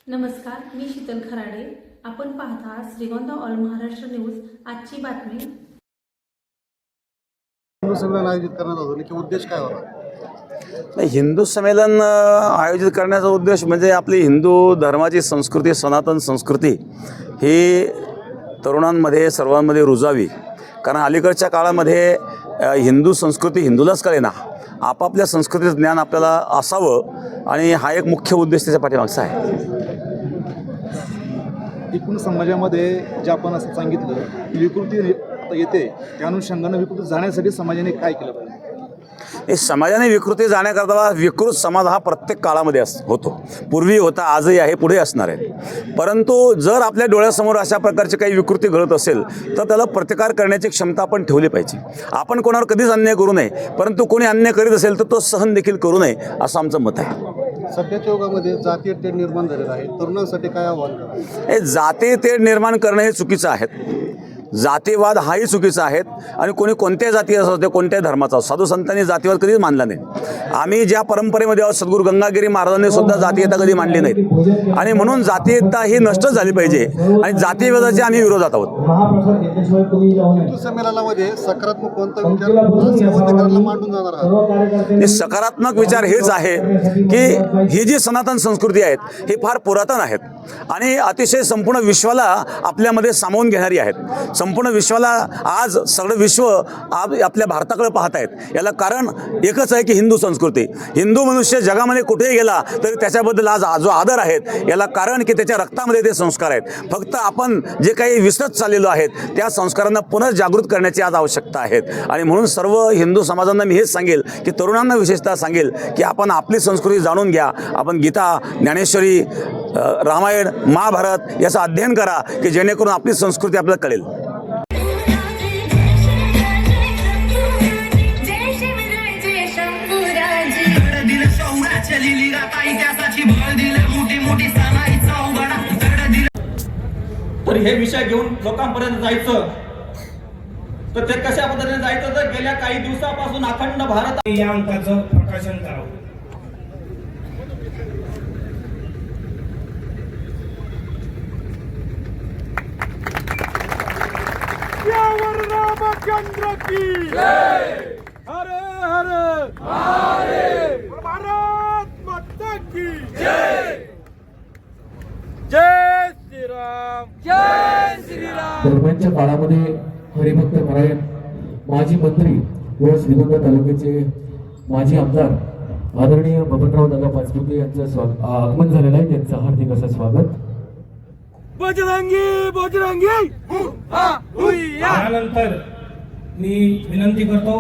नमस्कार, मी शीतल खराडे. आपण पाहता श्रीगोंदा ऑल महाराष्ट्र न्यूज. आजची बातमी. हिंदू संमेलन आयोजित करण्यात आलं की उद्देश काय होता? हिंदू संमेलन आयोजित करण्याचा उद्देश म्हणजे आपली हिंदू धर्माची संस्कृती, सनातन संस्कृती ही तरुणांमध्ये सर्वांमध्ये रुजावी. कारण अलीकडच्या काळामध्ये हिंदू संस्कृती हिंदूलाच कळेना. आपापल्या संस्कृतीचं ज्ञान आपल्याला असावं आणि हा एक मुख्य उद्देश त्याच्या पाठीमागचा आहे. एकूण समाजामध्ये जे आपण असं सांगितलं की विकृती आता येते, त्या अनुषंगानं विकृती जाण्यासाठी समाजाने काय केलं पाहिजे? हे समाजाने विकृती जाण्याकरता विकृत समाज हा प्रत्येक काळामध्ये होतो. पूर्वी होता, आजही आहे, पुढे असणार आहे. परंतु जर आपल्या डोळ्यासमोर अशा प्रकारची काही विकृती घडत असेल तर त्याला प्रतिकार करण्याची क्षमता आपण ठेवली पाहिजे. आपण कोणावर कधीच अन्याय करू नये, परंतु कोणी अन्याय करीत असेल तर तो सहन देखील करू नये असं आमचं मत आहे. सध्याच्या युगामध्ये जातीय तेढ निर्माण झालेलं आहे, तरुणांसाठी काय आव्हान? हे जातीय तेढ निर्माण करणं हे चुकीचं आहे. जातीवाद हाही चुकीचा आहे आणि कोणी कोणत्या जाती असो, ते कोणत्याही धर्माचा असो, साधू संतांनी जातीवाद कधीच मानला नाही. आम्ही ज्या परंपरेमध्ये आहोत, सद्गुरू गंगागिरी महाराजांनी सुद्धा जातीयता कधी मांडली नाहीत आणि म्हणून जातीयता ही नष्ट झाली पाहिजे आणि जातीयवादाचे आम्ही विरोधात आहोत. हिंदू संमेलनामध्ये सकारात्मक कोणता विचार मांडून जाणार आहात? हे सकारात्मक विचार हेच आहे की ही जी सनातन संस्कृती आहेत ही फार पुरातन आहेत आणि अतिशय संपूर्ण विश्वाला आपल्यामध्ये सामावून घेणारी आहेत. संपूर्ण विश्वाला आज सगळं विश्व आपल्या भारताकडे पाहत आहेत. याला कारण एकच आहे की हिंदू संस्कृती. हिंदू मनुष्य जगामध्ये कुठेही गेला तरी त्याच्याबद्दल आज जो आदर आहेत याला कारण की त्याच्या रक्तामध्ये ते संस्कार आहेत. फक्त आपण जे काही विसरत चाललेलो आहेत त्या संस्कारांना पुनर्जागृत करण्याची आज आवश्यकता आहे आणि म्हणून सर्व हिंदू समाजांना मी हेच सांगेल की तरुणांना विशेषतः सांगेल की आपण आपली संस्कृती जाणून घ्या. आपण गीता, ज्ञानेश्वरी, रामायण, महाभारत याचं अध्ययन करा की जेणेकरून आपली संस्कृती आपल्याला कळेल. तर हे विषय घेऊन लोकांपर्यंत जायचं तर ते कशा पद्धतीने जायचं, तर गेल्या काही दिवसापासून अखंड भारत या अंकाचं प्रकाशन करावं. रामचंद्र की जय. हरे हरे महादेव. भारत माता की जय. जय श्रीराम. जय श्रीराम. दरम्यानच्या काळामध्ये हरिभक्त परायण माजी मंत्री व श्रीगोंदा तालुक्याचे माजी आमदार आदरणीय बबनराव दादा पाचपुते यांचं आगमन झालेलं आहे. त्यांचं हार्दिक असं स्वागत. बजरंगी बजरंगी त्यानंतर मी विनंती करतो